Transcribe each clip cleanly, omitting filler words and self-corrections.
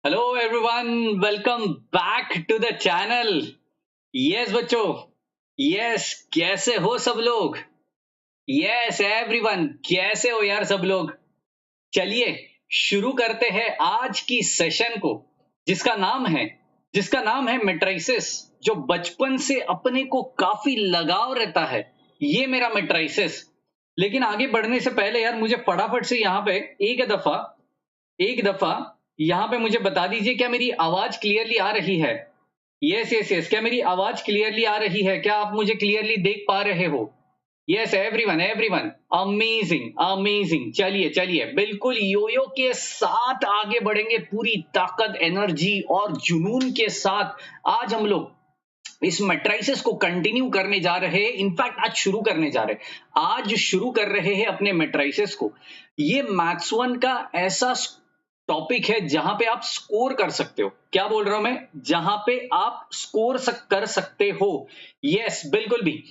Hello everyone, welcome back to the channel. Yes बच्चों, yes कैसे हो सब लोग? यस एवरीवन, कैसे हो यार सब लोग? चलिए शुरू करते हैं आज की सेशन को, जिसका नाम है जिसका नाम है मेट्राइसिस। जो बचपन से अपने को काफी लगाव रहता है, ये मेरा मेट्राइसिस। लेकिन आगे बढ़ने से पहले यार मुझे फटाफट से यहाँ पे एक दफा यहाँ पे मुझे बता दीजिए, क्या मेरी आवाज क्लियरली आ रही है? यस यस यस, क्या मेरी आवाज क्लियरली आ रही है? क्या आप मुझे क्लियरली देख पा रहे हो? Yes everyone everyone, amazing amazing. चलिए चलिए, बिल्कुल योयो के साथ आगे बढ़ेंगे, पूरी ताकत, एनर्जी और जुनून के साथ। आज हम लोग इस मैट्रिसेस को कंटिन्यू करने जा रहे हैं। इनफैक्ट आज शुरू करने जा रहे हैं, आज शुरू कर रहे हैं अपने मैट्रिसेस को। ये मैथ्स वन का ऐसा टॉपिक है जहां पे आप स्कोर कर सकते हो। क्या बोल रहा हूं मैं? जहां पे आप स्कोर कर सकते हो। यस बिल्कुल भी।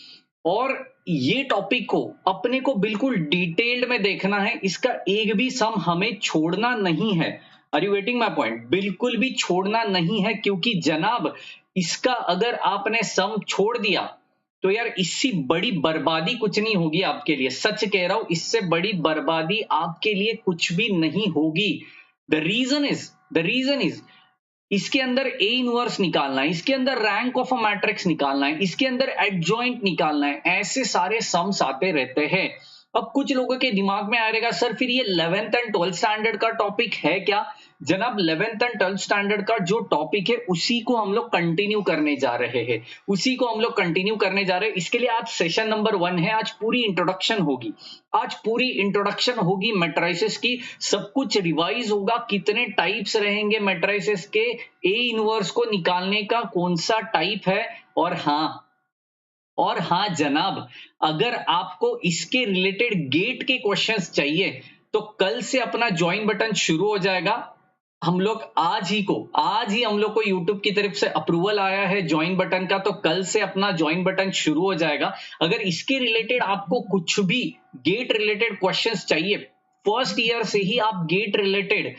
और ये टॉपिक को अपने को बिल्कुल डिटेल्ड में देखना है, इसका एक भी सम हमें छोड़ना नहीं है। Are you getting my point? बिल्कुल भी छोड़ना नहीं है, क्योंकि जनाब इसका अगर आपने सम छोड़ दिया तो यार इससे बड़ी बर्बादी कुछ नहीं होगी आपके लिए। सच कह रहा हूं, इससे बड़ी बर्बादी आपके लिए कुछ भी नहीं होगी। द रीजन इज इसके अंदर ए इनवर्स निकालना है, इसके अंदर रैंक ऑफ अ मैट्रिक्स निकालना है, इसके अंदर एडजॉइंट निकालना है, ऐसे सारे सम्स आते रहते हैं। अब कुछ लोगों के दिमाग में आएगा, सर फिर ये 11th एंड 12th स्टैंडर्ड का टॉपिक है क्या? जनाब 11th एंड 12th स्टैंडर्ड का जो टॉपिक है उसी को हम लोग कंटिन्यू करने जा रहे हैं, उसी को हम लोग कंटिन्यू करने जा रहे हैं। इसके लिए आज सेशन नंबर 1 है। आज पूरी इंट्रोडक्शन होगी, आज पूरी इंट्रोडक्शन होगी मैट्रिसेस की। सब कुछ रिवाइज होगा, कितने टाइप्स रहेंगे मैट्रिसेस के, ए इनवर्स को निकालने का कौन सा टाइप है। और हाँ जनाब, अगर आपको इसके रिलेटेड गेट के क्वेश्चंस चाहिए तो कल से अपना ज्वाइन बटन शुरू हो जाएगा। हम लोग आज ही हम लोग को YouTube की तरफ से अप्रूवल आया है ज्वाइन बटन का, तो कल से अपना ज्वाइन बटन शुरू हो जाएगा। अगर इसके रिलेटेड आपको कुछ भी गेट रिलेटेड क्वेश्चंस चाहिए, फर्स्ट ईयर से ही आप गेट रिलेटेड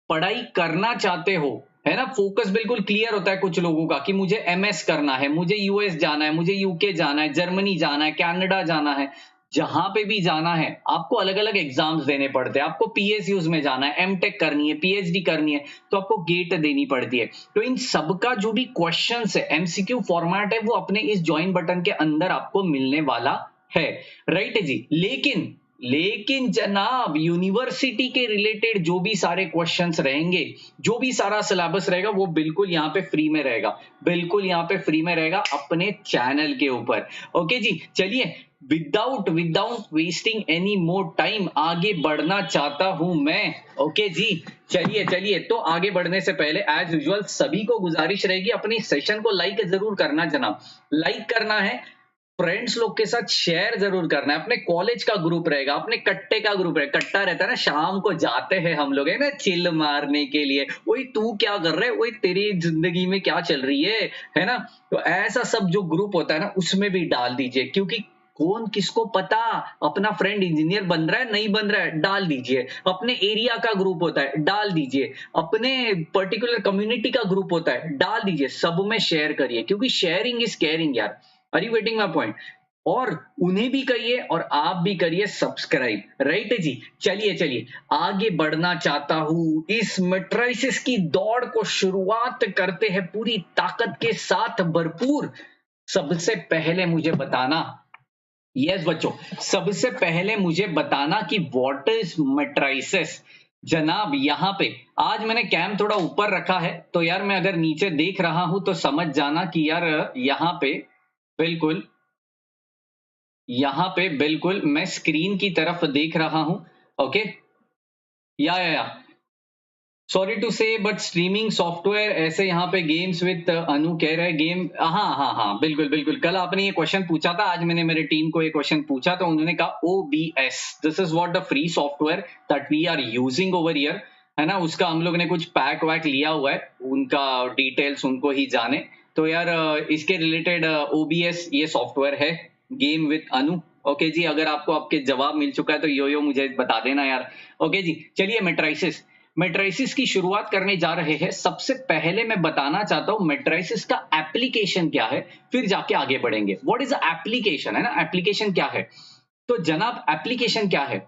पढ़ाई करना चाहते हो, है ना? फोकस बिल्कुल क्लियर होता है कुछ लोगों का कि मुझे एमएस करना है, मुझे यूएस जाना है, मुझे यूके जाना है, जर्मनी जाना है, कनाडा जाना है। जहां पे भी जाना है आपको अलग अलग एग्जाम्स देने पड़ते हैं। आपको पीएसयूज में जाना है, एमटेक करनी है, पीएचडी करनी है, तो आपको गेट देनी पड़ती है। तो इन सबका जो भी क्वेश्चन है, एमसीक्यू फॉर्मेट है, वो अपने इस ज्वाइन बटन के अंदर आपको मिलने वाला है। राइट जी। लेकिन जनाब यूनिवर्सिटी के रिलेटेड जो भी सारे क्वेश्चंस रहेंगे, जो भी सारा सिलेबस रहेगा, वो बिल्कुल यहाँ पे फ्री में रहेगा, बिल्कुल यहाँ पे फ्री में रहेगा अपने चैनल के ऊपर। ओके जी, चलिए without wasting any more time आगे बढ़ना चाहता हूं मैं। ओके जी, चलिए चलिए। तो आगे बढ़ने से पहले एज यूजुअल सभी को गुजारिश रहेगी, अपनी सेशन को लाइक जरूर करना जनाब, लाइक करना है, फ्रेंड्स लोग के साथ शेयर जरूर करना है। अपने कॉलेज का ग्रुप रहेगा, अपने कट्टे का ग्रुप रहेगा, कट्टा रहता है ना, शाम को जाते हैं हम लोग, है ना, चिल मारने के लिए। वही तू क्या कर रहे, वही तेरी जिंदगी में क्या चल रही है ना? तो ऐसा सब जो ग्रुप होता है ना, उसमें भी डाल दीजिए, क्योंकि कौन किसको पता अपना फ्रेंड इंजीनियर बन रहा है नहीं बन रहा है, डाल दीजिए। अपने एरिया का ग्रुप होता है, डाल दीजिए। अपने पर्टिकुलर कम्युनिटी का ग्रुप होता है, डाल दीजिए। सब में शेयर करिए, क्योंकि शेयरिंग इज केयरिंग यार। Are you getting my point? और उन्हें भी करिए और आप भी करिए सब्सक्राइब। राइट जी, चलिए चलिए आगे बढ़ना चाहता हूं। इस मैट्रिसेस की दौड़ को शुरुआत करते हैं पूरी ताकत के साथ भरपूर। सबसे पहले मुझे बताना, यस बच्चों, सबसे पहले मुझे बताना कि व्हाट इज मैट्रिसेस। जनाब यहाँ पे आज मैंने कैम थोड़ा ऊपर रखा है, तो यार मैं अगर नीचे देख रहा हूं तो समझ जाना कि यार यहाँ पे बिल्कुल मैं स्क्रीन की तरफ देख रहा हूं। ओके, या सॉरी टू से बट स्ट्रीमिंग सॉफ्टवेयर ऐसे यहाँ पे गेम्स विद अनु कह रहे हैं गेम। हाँ हाँ हाँ, बिल्कुल बिल्कुल, कल आपने ये क्वेश्चन पूछा था, आज मैंने मेरे टीम को ये क्वेश्चन पूछा, तो उन्होंने कहा OBS, this is what the free software that we are using over here, है ना? उसका हम लोग ने कुछ पैक वैक लिया हुआ है, उनका डिटेल्स उनको ही जाने। तो यार इसके रिलेटेड OBS ये सॉफ्टवेयर है, गेम विद अनु। ओके जी, अगर आपको आपके जवाब मिल चुका है तो यो मुझे बता देना यार। ओके जी, चलिए मैट्रिसेस मैट्रिसेस की शुरुआत करने जा रहे हैं। सबसे पहले मैं बताना चाहता हूं मैट्रिसेस का एप्लीकेशन क्या है, फिर जाके आगे बढ़ेंगे। व्हाट इज एप्लीकेशन, है ना, एप्लीकेशन क्या है। तो जनाब एप्लीकेशन क्या है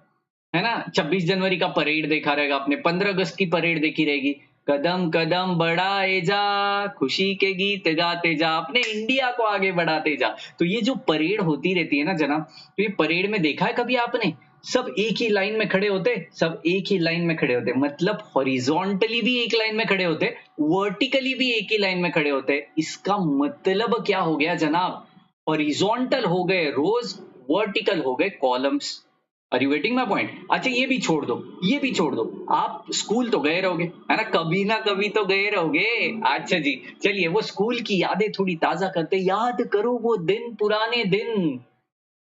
ना। 26 जनवरी का परेड देखा रहेगा आपने, 15 अगस्त की परेड देखी रहेगी, कदम कदम बढ़ाए जा, खुशी के गीत गाते जा, अपने इंडिया को आगे बढ़ाते जा। तो ये जो परेड होती रहती है ना जनाब, तो ये परेड में देखा है कभी आपने, सब एक ही लाइन में खड़े होते, सब एक ही लाइन में खड़े होते, मतलब हॉरिजॉन्टली भी एक लाइन में खड़े होते, वर्टिकली भी एक ही लाइन में खड़े होते। इसका मतलब क्या हो गया जनाब, हॉरिजॉन्टल हो गए रोज, वर्टिकल हो गए columns. Are you getting my point. अच्छा ये भी छोड़ दो, ये भी छोड़ दो, आप स्कूल तो गए रहोगे, है ना कभी तो गए रहोगे। अच्छा जी, चलिए वो स्कूल की यादें थोड़ी ताजा करते, याद करो वो दिन, पुराने दिन।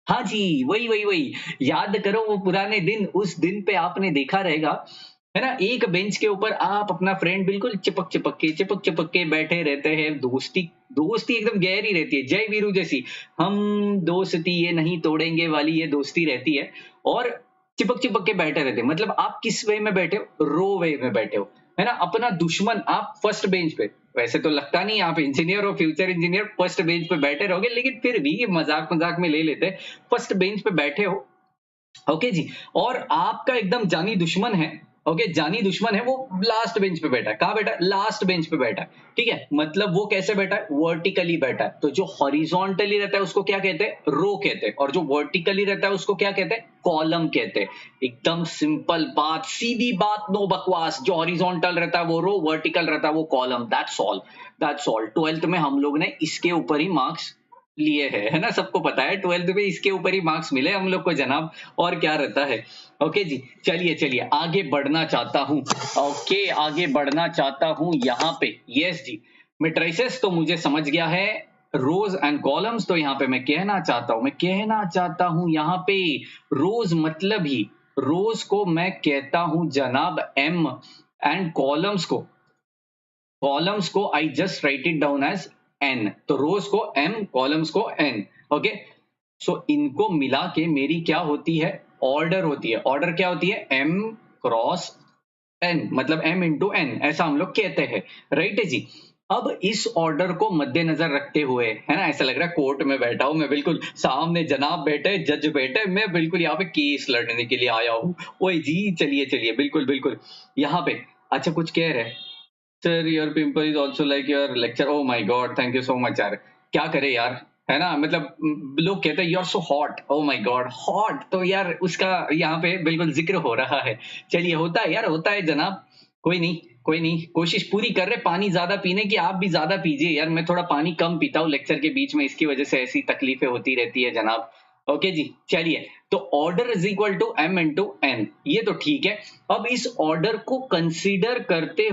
हाँ जी, वही वही वही, याद करो वो पुराने दिन। उस दिन पे आपने देखा रहेगा, है ना, एक बेंच के ऊपर आप अपना फ्रेंड बिल्कुल चिपक के बैठे रहते हैं। दोस्ती दोस्ती एकदम गहरी रहती है, जय वीरू जैसी, हम दोस्ती ये नहीं तोड़ेंगे वाली ये दोस्ती रहती है। और चिपक के बैठे रहते हैं, मतलब आप किस वे में बैठे हो, रो वे में बैठे हो, है ना। अपना दुश्मन आप फर्स्ट बेंच पे, वैसे तो लगता नहीं आप इंजीनियर हो, फ्यूचर इंजीनियर, फर्स्ट बेंच पे बैठे रहोगे, लेकिन फिर भी मजाक मजाक में ले लेते हैं, फर्स्ट बेंच पे बैठे हो। ओके जी, और आपका एकदम जानी दुश्मन है, ओके, जानी दुश्मन है, वो लास्ट बेंच पे बैठा है। कहां बैठा है, लास्ट बेंच पे बैठा है, ठीक है। मतलब वो कैसे बैठा है, वर्टिकली बैठा है। तो जो हॉरिजॉन्टली रहता है उसको क्या कहते हैं, रो कहते हैं, और जो वर्टिकली रहता है उसको क्या कहते हैं, कॉलम कहते हैं। एकदम सिंपल बात, सीधी बात, नो बकवास। जो हॉरिजॉन्टल रहता है वो रो, वर्टिकल रहता है वो column, that's all, that's all. 12th में हम लोग ने इसके ऊपर ही मार्क्स लिए है ना, सबको पता है 12th में इसके ऊपर ही मार्क्स मिले हम लोग को जनाब, और क्या रहता है। ओके जी, चलिए चलिए आगे बढ़ना चाहता हूं। ओके, आगे बढ़ना चाहता हूं यहाँ पे। यस जी, मैट्रिसेस तो मुझे समझ गया है, रोज एंड कॉलम्स तो यहाँ पे मैं कहना चाहता हूं यहाँ पे, रोज मतलब ही, रोज को मैं कहता हूं जनाब एम, एंड कॉलम्स को I just write it down as N. तो रोज को एम, कॉलम्स को एन। ओके, सो इनको मिला के मेरी क्या होती है, ऑर्डर होती है। ऑर्डर क्या होती है, एम क्रॉस एन, मतलब एम इंटू एन, ऐसा हम लोग कहते हैं, राइट है जी। अब इस ऑर्डर को मद्देनजर रखते हुए, है ना, ऐसा लग रहा है कोर्ट में बैठा हूं मैं, बिल्कुल सामने जनाब बैठे, जज बैठे, मैं बिल्कुल यहाँ पे केस लड़ने के लिए आया हूँ। ओए जी, चलिए चलिए, बिल्कुल बिल्कुल यहाँ पे। अच्छा कुछ कह रहे, sir your pimple is also like your lecture, oh my god, thank you so much यार। क्या करे यार, है ना, मतलब लोग कहते हैं you are so hot, oh my god hot, तो यार उसका यहाँ पे बिल्कुल जिक्र हो रहा है। चलिए, होता है यार, होता है जनाब, कोई नहीं कोई नहीं, कोशिश पूरी कर रहे पानी ज्यादा पीने की, आप भी ज्यादा पीजिए यार। मैं थोड़ा पानी कम पीता हूँ लेक्चर के बीच में, इसकी वजह से ऐसी तकलीफें होती रहती है जनाब। ओके जी, चलिए, तो order is equal to M into N, ये तो ठीक है। अब इस ऑर्डर को कंसीडर करते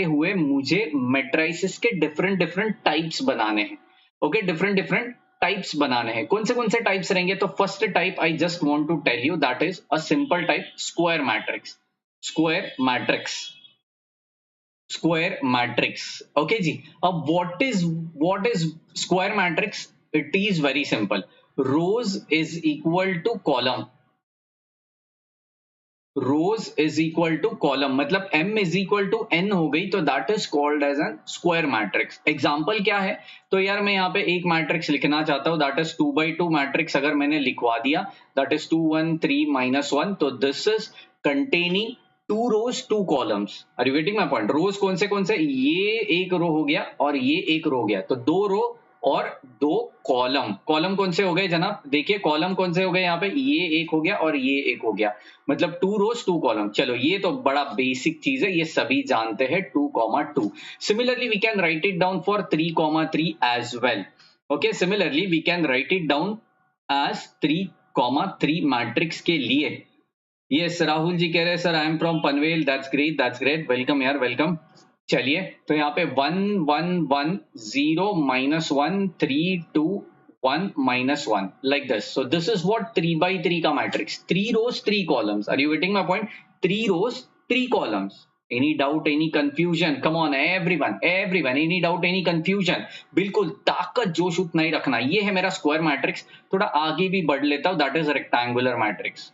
हुए, मुझे मैट्रिसेस के डिफरेंट डिफरेंट टाइप्स बनाने हैं। ओके, डिफरेंट डिफरेंट टाइप्स बनाने हैं। कौन से टाइप्स रहेंगे, तो first type I just want to tell you, that is a simple type, square matrix. Square matrix, square matrix. Okay जी, अब what is square matrix, it is very simple, rows is equal to column, rows is equal to column, मतलब m is equal to n हो गई, तो that is called as an square matrix. Example क्या है, तो यार मैं यहाँ पे एक मैट्रिक्स लिखना चाहता हूं, दैट इज 2x2 मैट्रिक्स। अगर मैंने लिखवा दिया, दैट इज 2 1 3 -1, तो this is containing 2 rows 2 columns. Are you getting my point. Rows कौन से, ये एक रो हो गया और ये एक रो हो गया, तो 2 रो और 2 कॉलम। कॉलम कौन से हो गए जनाब, देखिए कॉलम कौन से हो गए यहाँ पे, ये एक हो गया और ये एक हो गया, मतलब 2 रोज 2 कॉलम। चलो ये तो बड़ा बेसिक चीज है, ये सभी जानते हैं, 2,2। Similarly we can write it down for 3,3 as well. Okay, similarly we can write it down as 3,3 matrix के लिए। यस, राहुल जी कह रहे हैं sir I am from Panvel, that's great, welcome यार, वेलकम। चलिए, तो यहाँ पे 1 1 1 0 -1 3 2 1 -1, like this. So this is what 3x3 का matrix, 3 rows 3 columns. Are you getting my point? 3 rows 3 columns. Any doubt, any confusion? Come on everyone, any doubt, any confusion? बिल्कुल ताकत जोश उतना ही रखना। ये है मेरा स्क्वायर मैट्रिक्स। थोड़ा आगे भी बढ़ लेता हूँ, that is rectangular matrix.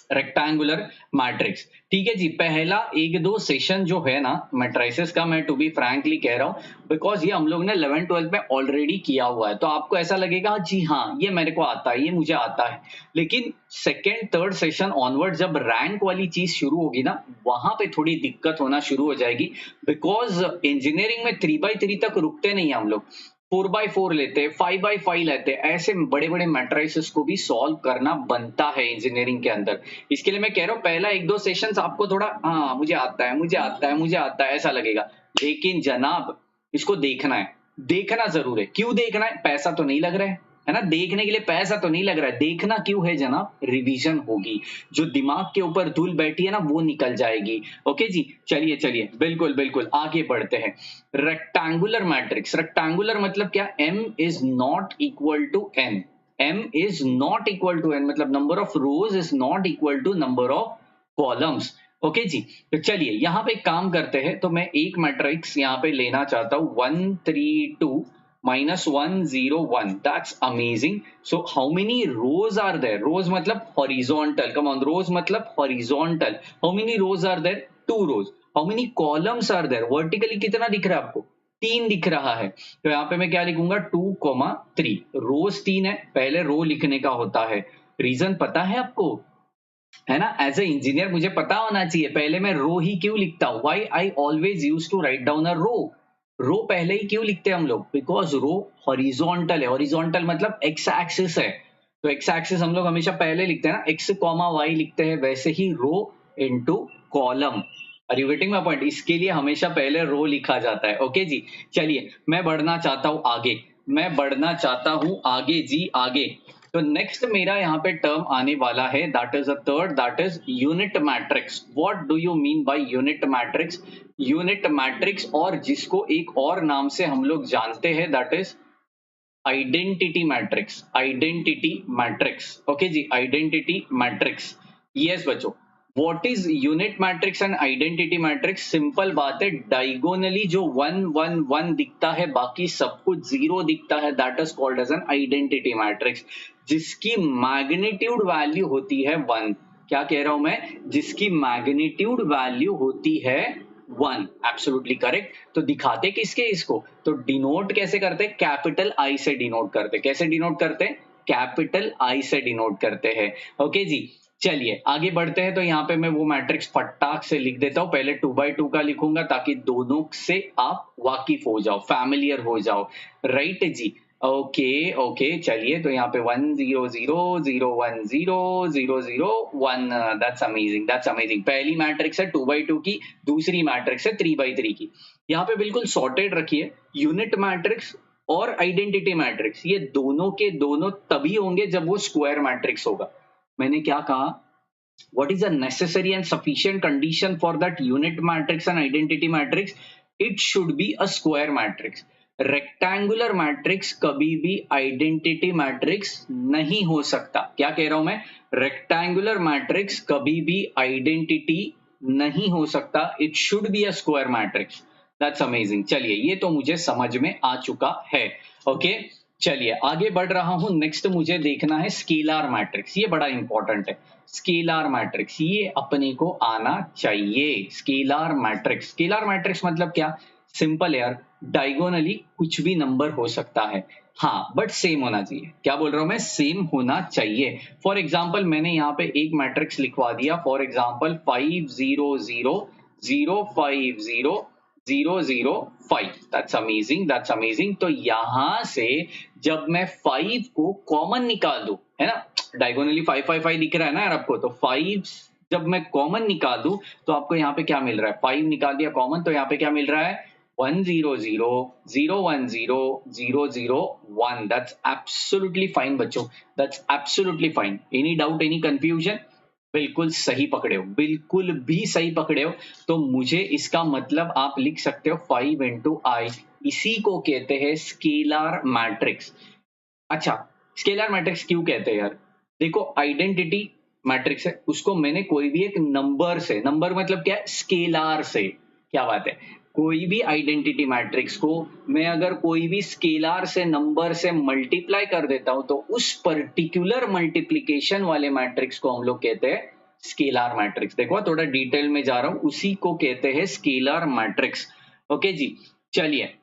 Rectangular matrix. ठीक है जी, पहला एक दो सेशन जो है ना मैट्रिसेस का, मैं टू बी फ्रैंकली कह रहा हूं बिकॉज ये हम लोग ने 11-12 में ऑलरेडी किया हुआ है, तो आपको ऐसा लगेगा जी हाँ ये मेरे को आता है, ये मुझे आता है। लेकिन सेकेंड थर्ड सेशन ऑनवर्ड जब रैंक वाली चीज शुरू होगी ना, वहां पे थोड़ी दिक्कत होना शुरू हो जाएगी, बिकॉज इंजीनियरिंग में 3x3 तक रुकते नहीं हम लोग, 4x4 लेते, 5x5 लेते, ऐसे बड़े बड़े मैट्रिसेस को भी सॉल्व करना बनता है इंजीनियरिंग के अंदर। इसके लिए मैं कह रहा हूं पहला एक दो सेशंस आपको थोड़ा हाँ मुझे आता है, मुझे आता है, मुझे आता है ऐसा लगेगा, लेकिन जनाब इसको देखना है, देखना जरूर है। क्यों देखना है? पैसा तो नहीं लग रहा है ना, देखने के लिए पैसा तो नहीं लग रहा है, देखना क्यों है जनाब? रिवीजन होगी, जो दिमाग के ऊपर धूल बैठी है ना वो निकल जाएगी। ओके जी, चलिए चलिए, बिल्कुल बिल्कुल आगे बढ़ते हैं। रेक्टेंगुलर मैट्रिक्स, रेक्टेंगुलर मतलब क्या? m is not equal to n, m is not equal to n मतलब number of rows is not equal to number of columns. Okay जी, तो चलिए यहां पे काम करते हैं। तो मैं एक मैट्रिक्स यहां पे लेना चाहता हूं 1 3 2 -1 0 1, that's amazing. So how many rows are there? Rows मतलब horizontal, come on, rows मतलब horizontal. How many rows are there? 2 rows. How many columns are there? Vertically कितना दिख रहा है आपको? 3 दिख रहा है। तो यहाँ पे मैं क्या लिखूंगा 2, 3, रोज 3 है, पहले रो लिखने का होता है। रीजन पता है आपको, है ना? एज ए इंजीनियर मुझे पता होना चाहिए पहले मैं रो ही क्यों लिखता हूं। Why I always use to write down a row, row पहले ही क्यों लिखते हैं हम लोग? बिकॉज रो हॉरिजॉन्टल है, हॉरिजॉन्टल मतलब एक्स एक्सिस है, तो एक्स एक्सिस हम लोग हमेशा पहले लिखते हैं ना, एक्स कॉमा वाई लिखते हैं, वैसे ही row into column. Are you getting my point? इसके लिए हमेशा पहले रो लिखा जाता है। ओके जी, चलिए मैं बढ़ना चाहता हूं आगे, मैं बढ़ना चाहता हूं आगे जी आगे। तो नेक्स्ट मेरा यहाँ पे टर्म आने वाला है, that is a third, that is unit matrix. What do you mean by unit matrix? Unit matrix, और जिसको एक और नाम से हम लोग जानते हैं, that is identity matrix, identity matrix. Okay जी, आइडेंटिटी मैट्रिक्स। यस बच्चों, what is unit matrix and identity matrix? Simple बात है, डायगोनली जो 1 1 1 दिखता है, बाकी सब कुछ 0 दिखता है, that is called as an identity matrix, जिसकी मैग्नीट्यूड वैल्यू होती है 1। क्या कह रहा हूं मैं? जिसकी मैग्नीट्यूड वैल्यू होती है 1, एब्सोल्युटली करेक्ट। तो दिखाते किसके इसको? तो डिनोट कैसे करते? कैपिटल आई से डिनोट करते। कैसे डिनोट करते? कैपिटल आई से डिनोट करते हैं। ओके जी, चलिए आगे बढ़ते हैं। तो यहाँ पे मैं वो मैट्रिक्स फटाक से लिख देता हूं, पहले 2x2 का लिखूंगा ताकि दोनों से आप वाकिफ हो जाओ, फैमिलियर हो जाओ, राइट जी। ओके ओके, चलिए तो यहाँ पे 1 0 0 0 1 0 0 0 1, दैट्स अमेजिंग, दैट्स अमेजिंग। पहली मैट्रिक्स है 2x2 की, दूसरी मैट्रिक्स है 3x3 की। यहाँ पे बिल्कुल सॉर्टेड रखिए, यूनिट मैट्रिक्स और आइडेंटिटी मैट्रिक्स ये दोनों के दोनों तभी होंगे जब वो स्क्वायर मैट्रिक्स होगा। मैंने क्या कहा? What is a necessary and sufficient condition for that unit matrix and identity matrix? It should be a square matrix. Rectangular matrix कभी भी आइडेंटिटी मैट्रिक्स नहीं हो सकता। क्या कह रहा हूं मैं? रेक्टेंगुलर मैट्रिक्स कभी भी आइडेंटिटी नहीं हो सकता, it should be a square matrix. That's amazing. चलिए ये तो मुझे समझ में आ चुका है। ओके, चलिए आगे बढ़ रहा हूं। नेक्स्ट मुझे देखना है स्केलर मैट्रिक्स, ये बड़ा इंपॉर्टेंट है। स्केलर मैट्रिक्स ये अपने को आना चाहिए। स्केलर मैट्रिक्स, स्केलर मैट्रिक्स मतलब क्या? सिंपल यार, डायगोनली कुछ भी नंबर हो सकता है, हाँ बट सेम होना चाहिए। क्या बोल रहा हूं मैं? सेम होना चाहिए। फॉर एग्जाम्पल मैंने यहाँ पे एक मैट्रिक्स लिखवा दिया, for example 5 0 0 0 5 0 0 0 5, that's amazing, that's amazing. तो यहां से जब मैं 5 को कॉमन निकाल दूं, है ना, डायगोनली 5 5 5 दिख रहा है ना यार आपको, तो 5 जब मैं कॉमन निकाल दूं तो आपको यहाँ पे क्या मिल रहा है? 5 निकाल दिया कॉमन, तो यहाँ पे क्या मिल रहा है? 1 0 0 0 1 0 0 0 1। दैट्स एब्सोल्युटली फाइन बच्चों, that's absolutely fine. Any doubt, any confusion? बिल्कुल सही पकड़े हो, बिल्कुल भी सही पकड़े हो। तो मुझे इसका मतलब आप लिख सकते हो 5 इंटू आई, इसी को कहते हैं स्केलर मैट्रिक्स। अच्छा, स्केलर मैट्रिक्स क्यों कहते हैं यार? देखो आइडेंटिटी मैट्रिक्स है, उसको मैंने कोई भी एक नंबर से, नंबर मतलब क्या है? स्केलर से। क्या बात है? कोई भी आइडेंटिटी मैट्रिक्स को मैं अगर कोई भी स्केलर से, नंबर से मल्टीप्लाई कर देता हूं, तो उस पर्टिकुलर मल्टीप्लीकेशन वाले मैट्रिक्स को हम लोग कहते हैं स्केलर मैट्रिक्स। देखो थोड़ा डिटेल में जा रहा हूं, उसी को कहते हैं स्केलर मैट्रिक्स। ओके जी, चलिए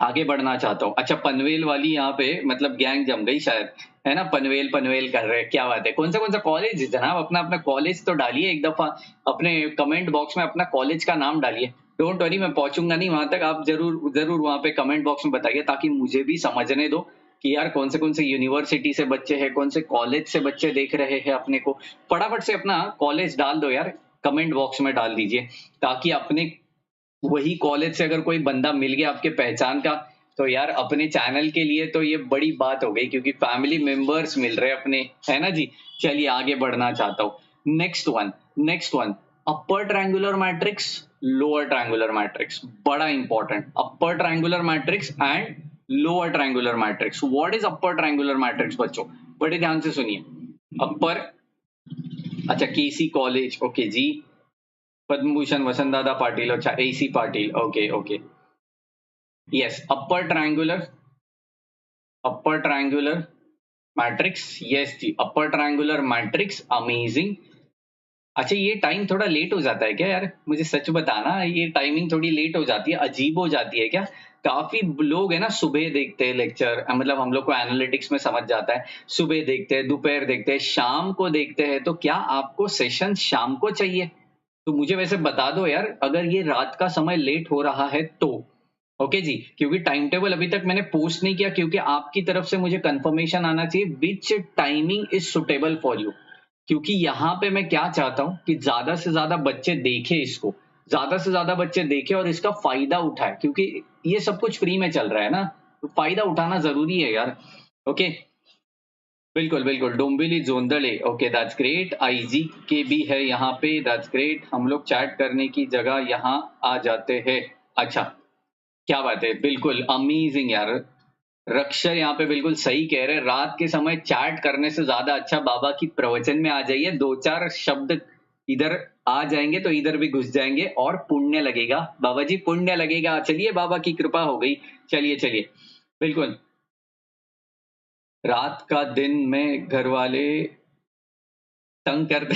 आगे बढ़ना चाहता हूँ। अच्छा, पनवेल वाली यहाँ पे मतलब गैंग जम गई शायद, है ना? पनवेल पनवेल कर रहे हैं, क्या बात है? कौन सा कॉलेज है जनाब? अपना अपना कॉलेज तो डालिए एक दफा, अपने कमेंट बॉक्स में अपना कॉलेज का नाम डालिए। डोंट वरी, मैं पहुंचूंगा नहीं वहां तक, आप जरूर जरूर वहां पे कमेंट बॉक्स में बताइए, ताकि मुझे भी समझने दो कि यार कौन से यूनिवर्सिटी से बच्चे हैं, कौन से कॉलेज से बच्चे देख रहे हैं अपने को। फटाफट से अपना कॉलेज डाल दो यार, कमेंट बॉक्स में डाल दीजिए, ताकि अपने वही कॉलेज से अगर कोई बंदा मिल गया आपके पहचान का, तो यार अपने चैनल के लिए तो ये बड़ी बात हो गई, क्योंकि फैमिली मेंबर्स मिल रहे हैं अपने, है ना जी? चलिए आगे बढ़ना चाहता हूँ। Next one, upper triangular matrix, lower triangular matrix, बड़ा important. Upper triangular matrix and lower triangular matrix. What is upper triangular matrix बच्चों? बड़े ध्यान से सुनिए। अपर, अच्छा केसी कॉलेज, ओके जी। पद्म भूषण वसंत दादा पाटिल, अच्छा AC Patil, okay okay, yes. Upper triangular matrix, yes जी, अपर ट्रायंगुलर मैट्रिक्स, अमेजिंग। अच्छा, ये टाइम थोड़ा लेट हो जाता है क्या यार? मुझे सच बताना, ये टाइमिंग थोड़ी लेट हो जाती है, अजीब हो जाती है क्या? काफी लोग है ना सुबह देखते हैं लेक्चर, मतलब हम लोग को एनालिटिक्स में समझ जाता है, सुबह देखते हैं, दोपहर देखते हैं, शाम को देखते हैं। तो क्या आपको सेशन शाम को चाहिए? तो मुझे वैसे बता दो यार, अगर ये रात का समय लेट हो रहा है तो। ओके जी, क्योंकि टाइम टेबल अभी तक मैंने पोस्ट नहीं किया, क्योंकि आपकी तरफ से मुझे कंफर्मेशन आना चाहिए which timing is suitable for you. क्योंकि यहाँ पे मैं क्या चाहता हूँ कि ज्यादा से ज्यादा बच्चे देखें इसको, ज्यादा से ज्यादा बच्चे देखें और इसका फायदा उठाए, क्योंकि ये सब कुछ फ्री में चल रहा है ना, तो फायदा उठाना जरूरी है यार। ओके, बिल्कुल बिल्कुल, डोंबिवली जोंदड़े, ओके दैट्स ग्रेट। आईजी के भी है यहाँ पे, दैट्स ग्रेट। हम लोग चैट करने की जगह यहाँ आ जाते हैं। अच्छा, क्या बात है, बिल्कुल अमेजिंग यार। रक्षर यहाँ पे बिल्कुल सही कह रहे हैं, रात के समय चैट करने से ज्यादा अच्छा बाबा की प्रवचन में आ जाइए, दो चार शब्द इधर आ जाएंगे तो इधर भी घुस जाएंगे और पुण्य लगेगा बाबा जी, पुण्य लगेगा। चलिए, बाबा की कृपा हो गई। चलिए चलिए, बिल्कुल। रात का दिन में घर वाले तंग करते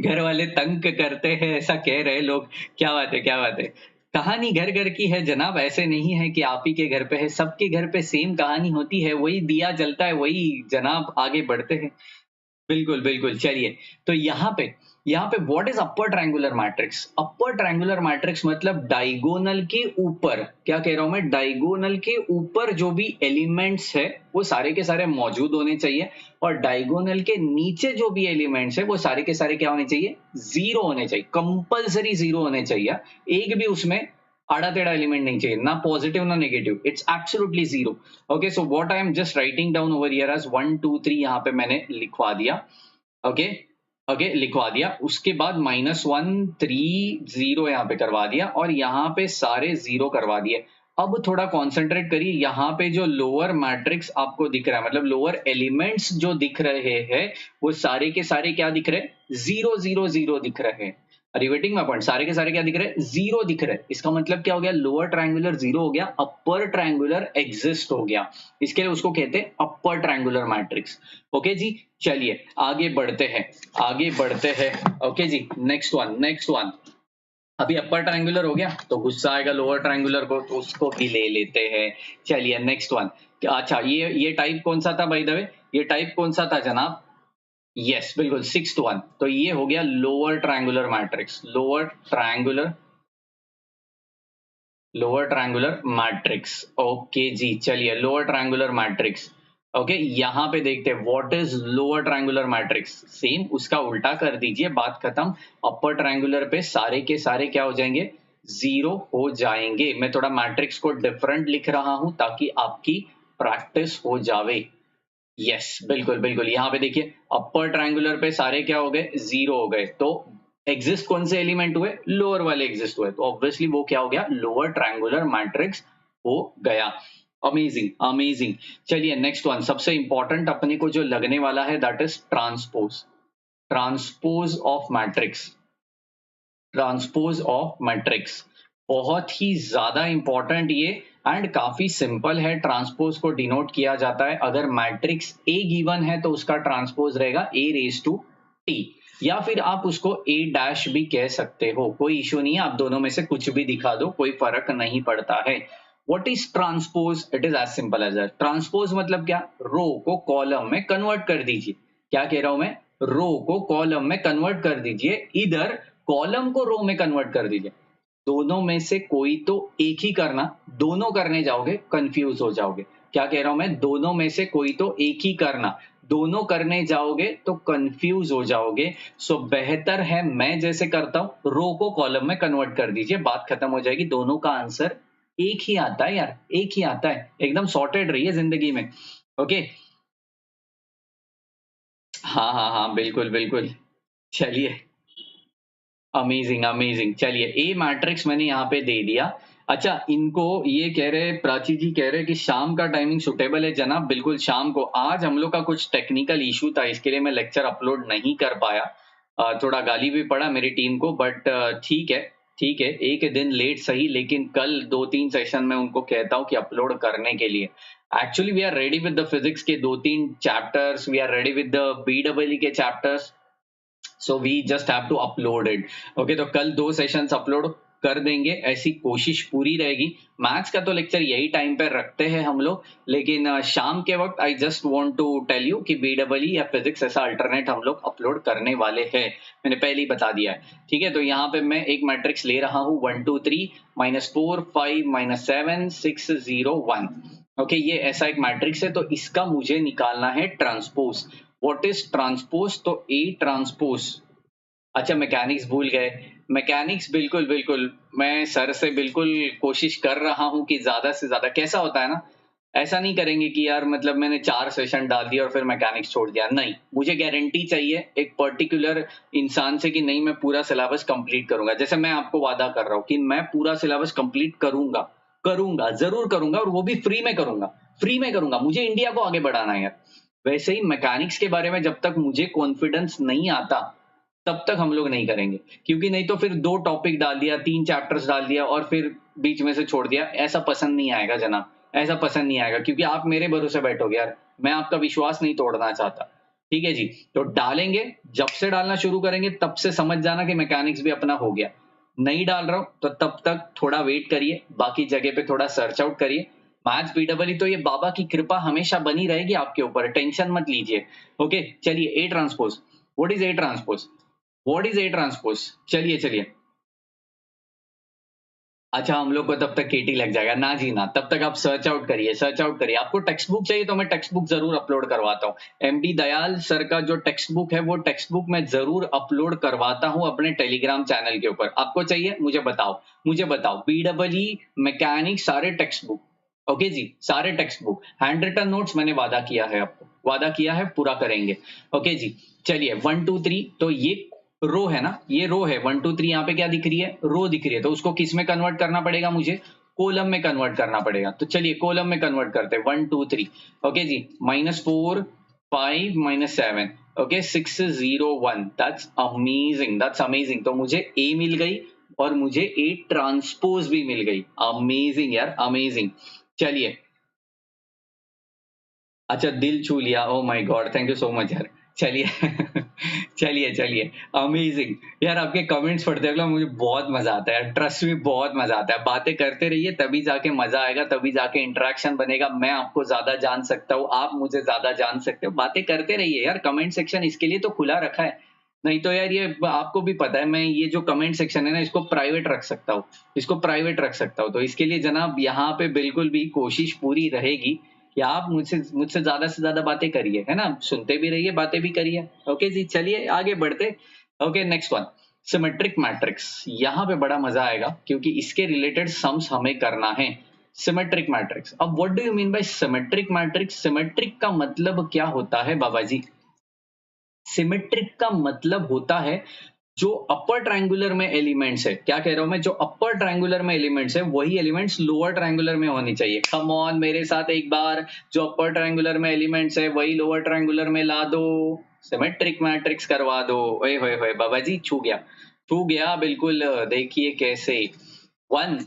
घर वाले तंग करते हैं, ऐसा कह रहे लोग। क्या बात है, क्या बात है। कहानी घर घर की है जनाब, ऐसे नहीं है कि आप ही के घर पे है, सबके घर पे सेम कहानी होती है, वही दिया जलता है, वही जनाब आगे बढ़ते हैं। बिल्कुल बिल्कुल, चलिए। तो यहाँ पे what is upper triangular matrix? Upper triangular matrix मतलब डायगोनल के ऊपर, क्या कह रहा हूं मैं, डायगोनल के ऊपर जो भी एलिमेंट्स है वो सारे के सारे मौजूद होने चाहिए, और डायगोनल के नीचे जो भी एलिमेंट्स है वो सारे के सारे क्या होने चाहिए? जीरो होने चाहिए, कंपलसरी जीरो होने चाहिए। एक भी उसमें आड़ा टेढ़ा एलिमेंट नहीं चाहिए, ना पॉजिटिव ना negative, it's absolutely zero. Okay, so what I am just writing down over here as 1 2 3, यहाँ पे मैंने लिखवा दिया। ओके, ओके लिखवा दिया। उसके बाद -1 3 0 यहाँ पे करवा दिया, और यहाँ पे सारे जीरो करवा दिए। अब थोड़ा कॉन्सेंट्रेट करिए, यहाँ पे जो लोअर मैट्रिक्स आपको दिख रहा है, मतलब लोअर एलिमेंट्स जो दिख रहे हैं, वो सारे के सारे क्या दिख रहे हैं? 0 0 0 दिख रहे हैं। रिवेटिंग माय पॉइंट, सारे के सारे क्या दिख रहे हैं? जीरो दिख रहे हैं। इसका मतलब क्या हो गया? लोअर ट्रायंगुलर जीरो हो गया, अपर ट्रायंगुलर एग्जिस्ट हो गया। इसके लिए उसको कहते हैं अपर ट्रायंगुलर मैट्रिक्स। ओके जी, चलिए आगे बढ़ते हैं, आगे बढ़ते हैं। ओके जी, नेक्स्ट वन। अभी अपर ट्रायंगुलर हो गया, तो गुस्सा आएगा लोअर ट्रायंगुलर को, तो उसको भी ले लेते हैं। चलिए नेक्स्ट वन। अच्छा, ये टाइप कौन सा था बाय द वे? ये टाइप कौन सा था जनाब? यस, बिल्कुल 6th 1। तो ये हो गया lower triangular matrix, lower triangular matrix. Okay जी, चलिए लोअर ट्रायंगुलर मैट्रिक्स। ओके, यहां पे देखते हैं what is lower triangular matrix. Same उसका उल्टा कर दीजिए, बात खत्म। अपर ट्रायंगुलर पे सारे के सारे क्या हो जाएंगे? जीरो हो जाएंगे। मैं थोड़ा मैट्रिक्स को डिफरेंट लिख रहा हूं ताकि आपकी प्रैक्टिस हो जावे। यस, बिल्कुल बिल्कुल, यहाँ पे देखिए अपर ट्रायंगुलर पे सारे क्या हो गए? जीरो हो गए। तो एग्जिस्ट कौन से एलिमेंट हुए? लोअर वाले एग्जिस्ट हुए, तो ऑब्वियसली वो क्या हो गया? लोअर ट्रायंगुलर मैट्रिक्स हो गया। Amazing amazing. चलिए नेक्स्ट वन, सबसे इंपॉर्टेंट अपने को जो लगने वाला है, that is transpose. Transpose of matrix, transpose of matrix बहुत ही ज्यादा इंपॉर्टेंट ये, एंड काफी सिंपल है। ट्रांसपोज को डिनोट किया जाता है, अगर मैट्रिक्स ए गिवन है तो उसका ट्रांसपोज रहेगा A raised to टी, या फिर आप उसको ए डैश भी कह सकते हो, कोई इशू नहीं है, आप दोनों में से कुछ भी दिखा दो, कोई फर्क नहीं पड़ता है। What is transpose? It is as simple as that. Transpose मतलब क्या? रो को कॉलम में कन्वर्ट कर दीजिए। क्या कह रहा हूं मैं? रो को कॉलम में कन्वर्ट कर दीजिए, इधर कॉलम को रो में कन्वर्ट कर दीजिए। दोनों में से कोई तो एक ही करना, दोनों करने जाओगे कंफ्यूज हो जाओगे। क्या कह रहा हूं मैं? दोनों में से कोई तो एक ही करना, दोनों करने जाओगे तो कंफ्यूज हो जाओगे। सो बेहतर है मैं जैसे करता हूं, रो को कॉलम में कन्वर्ट कर दीजिए, बात खत्म हो जाएगी। दोनों का आंसर एक ही आता है यार, एक ही आता है, एकदम सॉर्टेड रही है जिंदगी में। ओके, हाँ हाँ हाँ, बिल्कुल बिल्कुल। चलिए, अमेजिंग अमेजिंग। चलिए, ए मैट्रिक्स मैंने यहाँ पे दे दिया। अच्छा, इनको ये कह रहे, प्राची जी कह रहे कि शाम का टाइमिंग सुटेबल है जनाब। बिल्कुल शाम को। आज हम लोग का कुछ टेक्निकल इशू था, इसके लिए मैं लेक्चर अपलोड नहीं कर पाया। थोड़ा गाली भी पड़ा मेरी टीम को, बट ठीक है, ठीक है, एक दिन लेट सही, लेकिन कल 2-3 सेशन में उनको कहता हूँ कि अपलोड करने के लिए। Actually we are ready with the physics के 2-3 chapters, we are ready with the BW के chapters, so we just have to upload it. Okay, तो कल 2 सेशंस अपलोड कर देंगे, ऐसी कोशिश पूरी रहेगी। मैथ्स का तो लेक्चर यही टाइम पे रखते हैं हम लोग, लेकिन शाम के वक्त I just want to tell you कि बीडब्ल्यू या फिजिक्स ऐसा अल्टरनेट हम लोग अपलोड करने वाले हैं। मैंने पहले ही बता दिया है, ठीक है। तो यहाँ पे मैं एक मैट्रिक्स ले रहा हूँ 1 2 3 -4 5 -7 6 0 1। ओके, ये ऐसा एक मैट्रिक्स है, तो इसका मुझे निकालना है ट्रांसपोज। What is transpose? तो ए ट्रांसपोज। अच्छा, मैकेनिक्स भूल गए। मैकेनिक्स बिल्कुल बिल्कुल, मैं सर से बिल्कुल कोशिश कर रहा हूं कि ज्यादा से ज्यादा। कैसा होता है ना, ऐसा नहीं करेंगे कि यार मतलब मैंने 4 सेशन डाल दिया और फिर मैकेनिक्स छोड़ दिया। नहीं, मुझे गारंटी चाहिए एक पर्टिकुलर इंसान से कि नहीं, मैं पूरा सिलेबस कंप्लीट करूंगा। जैसे मैं आपको वादा कर रहा हूं कि मैं पूरा सिलेबस कंप्लीट करूंगा, करूंगा, जरूर करूंगा, और वो भी फ्री में करूंगा। फ्री में करूंगा, मुझे इंडिया को आगे बढ़ाना है यार। वैसे ही मैकेनिक्स के बारे में जब तक मुझे कॉन्फिडेंस नहीं आता, तब तक हम लोग नहीं करेंगे, क्योंकि नहीं तो फिर 2 टॉपिक डाल दिया, 3 चैप्टर्स डाल दिया और फिर बीच में से छोड़ दिया। ऐसा पसंद नहीं आएगा जनाब, ऐसा पसंद नहीं आएगा, क्योंकि आप मेरे भरोसे बैठोगे यार, मैं आपका विश्वास नहीं तोड़ना चाहता। ठीक है जी, तो डालेंगे, जब से डालना शुरू करेंगे तब से समझ जाना कि मैकेनिक्स भी अपना हो गया। नहीं डाल रहा हूं तो तब तक थोड़ा वेट करिए, बाकी जगह पे थोड़ा सर्च आउट करिए। मैथ्स बीडब्ल्यू तो ये बाबा की कृपा हमेशा बनी रहेगी आपके ऊपर, टेंशन मत लीजिए। ओके, चलिए, A transpose. What is A transpose? What is A transpose? चलिए चलिए। अच्छा, हम लोग को तब तक केटी लग जाएगा ना जी ना, तब तक आप सर्च आउट करिए, सर्च आउट करिए। आपको टेक्स्ट बुक चाहिए तो मैं टेक्स्ट बुक जरूर अपलोड करवाता हूँ। एमडी दयाल सर का जो टेक्स्ट बुक है, वो टेक्स्ट बुक मैं जरूर अपलोड करवाता हूँ अपने टेलीग्राम चैनल के ऊपर। आपको चाहिए? मुझे बताओ, मुझे बताओ। बीडब्ल्यू मैकेनिक्स सारे टेक्स्ट बुक, ओके जी, सारे textbook, handwritten notes मैंने वादा किया है आपको, वादा किया है, पूरा करेंगे। ओके जी, चलिए 1 2 3। तो ये रो है ना, ये रो है। 1 2 3 यहाँ पे क्या दिख रही है? रो दिख रही है। तो उसको किस में कन्वर्ट करना पड़ेगा? मुझे कोलम में कन्वर्ट करना पड़ेगा। तो चलिए कोलम में कन्वर्ट करते हैं। 1 2 3। ओके जी, -4 5 -7, ओके 6 0 1। That's amazing, that's amazing. तो मुझे ए मिल गई और मुझे ए ट्रांसपोज भी मिल गई। अमेजिंग यार, अमेजिंग। चलिए, अच्छा, दिल छू लिया। Oh my God, thank you so much यार। चलिए चलिए चलिए, अमेजिंग यार। आपके कमेंट्स पढ़ते हुए मुझे बहुत मजा आता है, ट्रस्ट में बहुत मजा आता है। बातें करते रहिए, तभी जाके मजा आएगा, तभी जाके इंटरेक्शन बनेगा। मैं आपको ज्यादा जान सकता हूँ, आप मुझे ज्यादा जान सकते हो। बातें करते रहिए यार, कमेंट सेक्शन इसके लिए तो खुला रखा है। नहीं तो यार, ये आपको भी पता है, मैं ये जो कमेंट सेक्शन है ना, इसको प्राइवेट रख सकता हूँ, इसको प्राइवेट रख सकता हूँ। तो इसके लिए जनाब यहाँ पे बिल्कुल भी कोशिश पूरी रहेगी कि आप मुझसे मुझसे ज्यादा से ज्यादा बातें करिए, है ना, सुनते भी रहिए, बातें भी करिए। ओके जी, चलिए आगे बढ़ते। Okay, next one, symmetric matrix. यहाँ पे बड़ा मजा आएगा, क्योंकि इसके रिलेटेड सम्स हमें करना है। सिमेट्रिक मैट्रिक्स, अब what do you mean bye symmetric matrix? Symmetric का मतलब क्या होता है बाबा जी? सिमेट्रिक का मतलब होता है जो अपर ट्रायंगुलर में एलिमेंट्स है। क्या कह रहा हूं मैं? जो अपर ट्रायंगुलर में एलिमेंट्स है, वही एलिमेंट्स लोअर ट्रायंगुलर में होनी चाहिए। कम ऑन, मेरे साथ एक बार, जो अपर ट्रायंगुलर में एलिमेंट्स है वही लोअर ट्रायंगुलर में ला दो, सिमेट्रिक मैट्रिक्स करवा दो। ओए होए होए बाबा जी, छू गया, छू गया बिल्कुल। देखिए कैसे, 1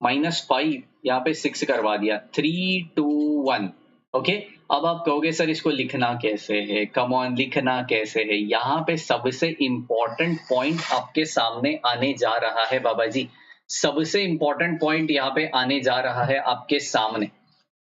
-5, यहाँ पे 6 करवा दिया, 3 2 1। ओके, अब आप कहोगे सर इसको लिखना कैसे है, कम ऑन लिखना कैसे है। यहाँ पे सबसे इंपॉर्टेंट पॉइंट आपके सामने आने जा रहा है बाबा जी, सबसे इंपॉर्टेंट पॉइंट यहाँ पे आने जा रहा है आपके सामने।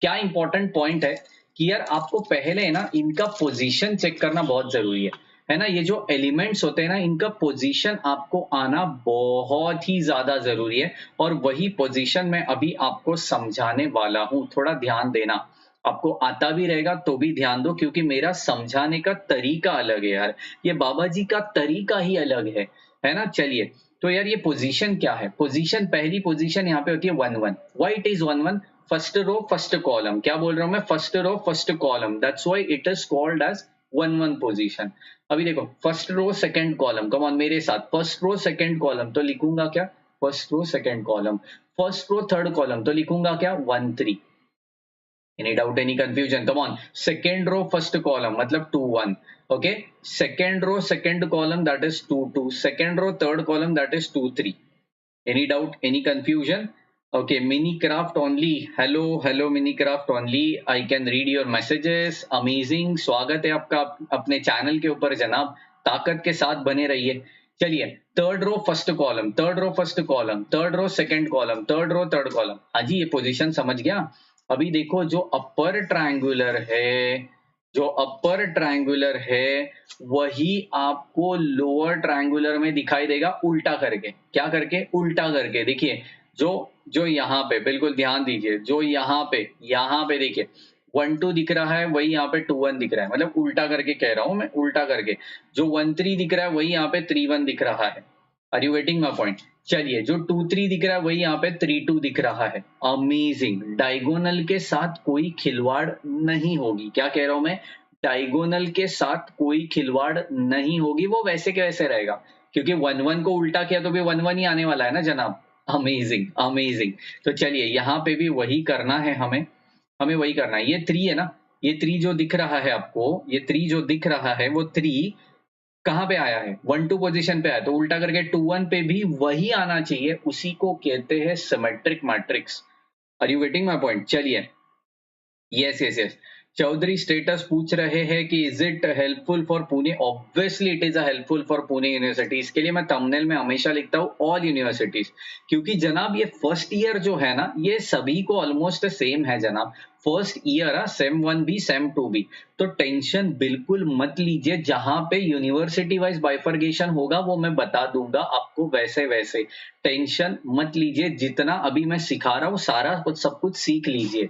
क्या इंपॉर्टेंट पॉइंट है कि यार आपको पहले ना इनका पोजीशन चेक करना बहुत जरूरी है ना। ये जो एलिमेंट्स होते हैं ना, इनका पोजीशन आपको आना बहुत ही ज्यादा जरूरी है, और वही पोजीशन मैं अभी आपको समझाने वाला हूं। थोड़ा ध्यान देना, आपको आता भी रहेगा तो भी ध्यान दो, क्योंकि मेरा समझाने का तरीका अलग है यार, ये बाबा जी का तरीका ही अलग है ना। चलिए, तो यार ये पोजीशन क्या है। पोजीशन, पहली पोजीशन यहाँ पे होती है 1-1। Why it is 1-1? First row first column, क्या बोल रहा हूं मैं, first row first column, that's why it is called as 1-1 position. अभी देखो, first row second column, come on मेरे साथ, फर्स्ट रो सेकंड कॉलम तो लिखूंगा क्या, first row second column. First row third column तो लिखूंगा क्या, 1-3। Any doubt, any confusion? Come on. Second row, first column, मतलब 2-1. Okay. Second row, second column, that is 2-2. Second row, third column, that is 2-3. Any doubt, any confusion? Okay. Minicraft only. Hello, hello, Minicraft only. I can read your messages. Amazing. स्वागत है आपका अपने channel के ऊपर जनाब, ताकत के साथ बने रहिए। चलिए, third row first column, third row first column, third row second column, third row third column. हाँ जी, ये पोजीशन समझ गया। अभी देखो, जो अपर ट्रायंगुलर है, जो अपर ट्रायंगुलर है वही आपको लोअर ट्रायंगुलर में दिखाई देगा उल्टा करके। क्या करके, उल्टा करके। देखिए, जो जो यहाँ पे, बिल्कुल ध्यान दीजिए, जो यहाँ पे देखिए 1-2 दिख रहा है, वही यहाँ पे 2-1 दिख रहा है, मतलब उल्टा करके कह रहा हूं मैं, उल्टा करके। जो 1-3 दिख रहा है वही यहाँ पे 3-1 दिख रहा है। Are you waiting my point? चलिए, जो 2-3 दिख रहा है वही यहाँ पे 3-2 दिख रहा है। अमेजिंग। डायगोनल के साथ कोई खिलवाड़ नहीं होगी। क्या कह रहा हूं मैं, डायगोनल के साथ कोई खिलवाड़ नहीं होगी, वो वैसे के वैसे रहेगा, क्योंकि 1-1 को उल्टा किया तो भी 1-1 ही आने वाला है ना जनाब। Amazing, amazing. तो चलिए, यहाँ पे भी वही करना है हमें, हमें वही करना है। ये 3 है ना, ये 3 जो दिख रहा है आपको, ये 3 जो दिख रहा है, वो 3 कहाँ पे आया है, 1-2 पोजीशन पे आया, तो उल्टा करके 2-1 पे भी वही आना चाहिए। उसी को कहते हैं symmetric matrix. Are you getting my point? चलिए, yes yes yes. Chaudhary status पूछ रहे हैं कि is it helpful for Pune? Obviously it is helpful for Pune university. इसके लिए मैं थंबनेल में हमेशा लिखता हूँ ऑल यूनिवर्सिटीज, क्योंकि जनाब ये फर्स्ट ईयर जो है ना, ये सभी को ऑलमोस्ट सेम है जनाब। फर्स्ट ईयर है, सेम 1 भी सेम 2 भी। तो टेंशन बिल्कुल मत लीजिए, जहां पे यूनिवर्सिटी वाइज बाइफर्गेशन होगा वो मैं बता दूंगा आपको, वैसे वैसे टेंशन मत लीजिए। जितना अभी मैं सिखा रहा हूँ सारा कुछ, सब कुछ सीख लीजिए।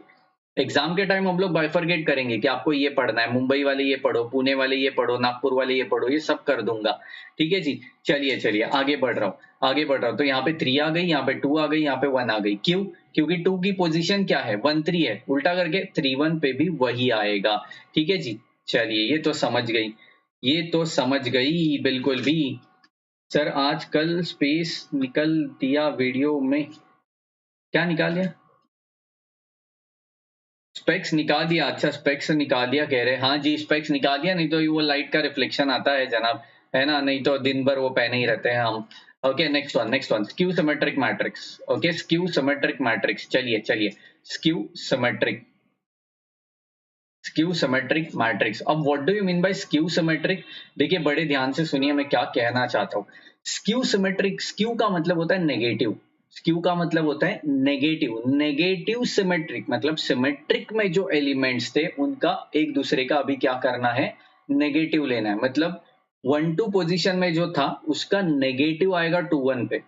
एग्जाम के टाइम हम लोग बाइफरगेट करेंगे कि आपको ये पढ़ना है, मुंबई वाले ये पढ़ो, पुणे वाले ये पढ़ो, नागपुर वाले ये पढ़ो, ये सब कर दूंगा। ठीक है जी। चलिए चलिए, आगे बढ़ रहा हूँ, आगे बढ़ रहा हूँ। तो यहाँ पे 3 आ गई, यहाँ पे 2 आ गई, यहाँ पे 1 आ गई। क्यों? क्योंकि 2 की पोजीशन क्या है, 1-3 है, उल्टा करके 3-1 पे भी वही आएगा। ठीक है जी। चलिए, ये तो समझ गई, ये तो समझ गई बिल्कुल भी। सर आजकल स्पेस निकल दिया वीडियो में, क्या निकाल दिया? स्पेक्स निकाल दिया, अच्छा स्पेक्स निकाल दिया कह रहे, हाँ जी स्पेक्स निकाल दिया, नहीं तो वो लाइट का रिफ्लेक्शन आता है जनाब, है ना, नहीं तो दिन भर वो पहने ही रहते हैं हम। Okay, next one, next one, skew symmetric matrix. Okay, skew symmetric matrix. चलिए चलिए, skew symmetric, skew symmetric matrix. अब what do you mean by skew symmetric? देखिए, बड़े ध्यान से सुनिए मैं क्या कहना चाहता हूँ। स्क्यू सिमेट्रिक, स्क्यू का मतलब होता है नेगेटिव, स्क्यू का मतलब होता है नेगेटिव। नेगेटिव सिमेट्रिक मतलब सिमेट्रिक में जो एलिमेंट्स थे उनका एक दूसरे का अभी क्या करना है, नेगेटिव लेना है। मतलब 1-2 पोजीशन में जो था उसका नेगेटिव आएगा 2-1 पे,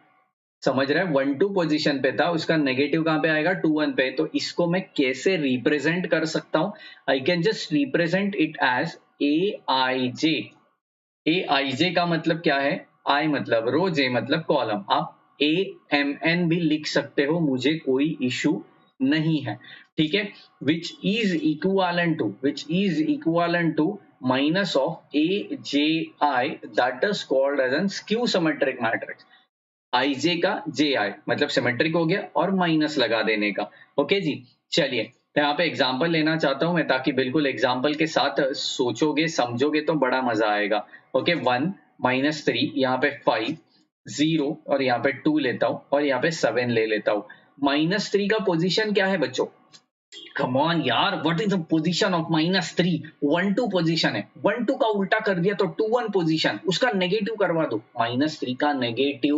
समझ रहे हैं? 1-2 पोजीशन पे था, उसका नेगेटिव कहां पे आएगा, 2-1 पे। तो इसको मैं कैसे रिप्रेजेंट कर सकता हूं? I can just represent it as a i j. A i j का मतलब क्या है, आई मतलब रो, जे मतलब कॉलम। आप ए एम एन भी लिख सकते हो, मुझे कोई इशू नहीं है। ठीक है, which is equivalent to, which is equivalent to minus of a j i, that is called as an skew symmetric matrix. I j का जे आई मतलब सिमेट्रिक हो गया, और माइनस लगा देने का। ओके जी। चलिए, तो यहाँ पे एग्जाम्पल लेना चाहता हूं मैं, ताकि बिल्कुल एग्जाम्पल के साथ सोचोगे समझोगे तो बड़ा मजा आएगा। ओके, 1 -3, यहाँ पे 5, 0 और यहाँ पे 2 लेता हूं, और यहाँ पे 7 ले लेता हूं। -3 का पोजीशन क्या है बच्चों, कम ऑन यार, what is the position of -3? 1-2 position है, 1-2 का उल्टा कर दिया तो 2-1 पोजीशन, उसका नेगेटिव करवा दो। -3 का नेगेटिव,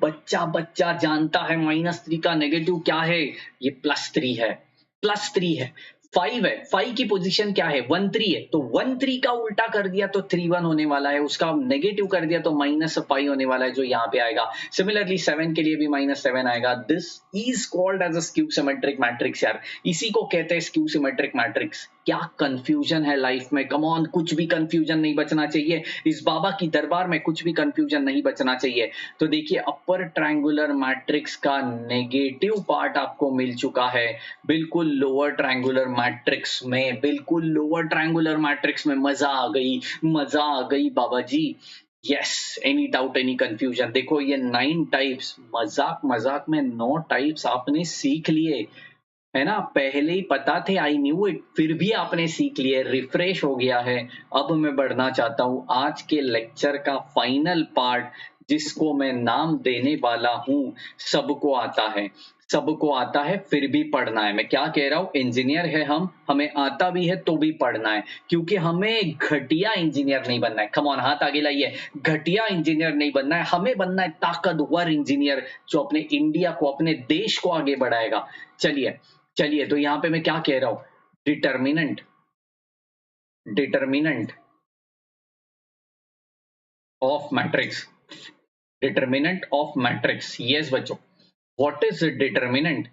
बच्चा बच्चा जानता है -3 का नेगेटिव क्या है, ये +3 है, +3 है। 5 है, 5 की पोजीशन क्या है, 1-3 है, तो 1-3 का उल्टा कर दिया तो 3-1 होने वाला है, उसका नेगेटिव कर दिया तो -5 होने वाला है, जो यहाँ पे आएगा। सिमिलरली 7 के लिए भी -7 आएगा। This is called as a skew symmetric matrix यार, इसी को कहते हैं स्क्यू सिमेट्रिक मैट्रिक्स। क्या कंफ्यूजन है लाइफ में, कम ऑन, कुछ भी कंफ्यूजन नहीं बचना चाहिए, इस बाबा की दरबार में कुछ भी कंफ्यूजन नहीं बचना चाहिए। तो देखिए, अपर ट्रायंगुलर मैट्रिक्स का नेगेटिव पार्ट आपको मिल चुका है, बिल्कुल लोअर ट्रायंगुलर मैट्रिक्स में, बिल्कुल लोअर ट्रायंगुलर मैट्रिक्स में। मजा आ गई, मजा आ गई बाबा जी। Yes, any doubt, any confusion? देखो ये 9 टाइप्स, मजाक मजाक में 9 टाइप्स आपने सीख लिए, है ना, पहले ही पता थे, आई न्यू इट, फिर भी आपने सीख लिए, रिफ्रेश हो गया है। अब मैं बढ़ना चाहता हूं आज के लेक्चर का फाइनल पार्ट, जिसको मैं नाम देने वाला हूं सबको आता है। सबको आता है फिर भी पढ़ना है। मैं क्या कह रहा हूं, इंजीनियर है हम, हमें आता भी है तो भी पढ़ना है, क्योंकि हमें घटिया इंजीनियर नहीं बनना है। कम ऑन, हाथ आगे लाइए, घटिया इंजीनियर नहीं बनना है, हमें बनना है ताकतवर इंजीनियर, जो अपने इंडिया को, अपने देश को आगे बढ़ाएगा। चलिए चलिए, तो यहां पे मैं क्या कह रहा हूं, determinant, determinant of matrix, determinant of matrix. Yes बच्चों, what is determinant?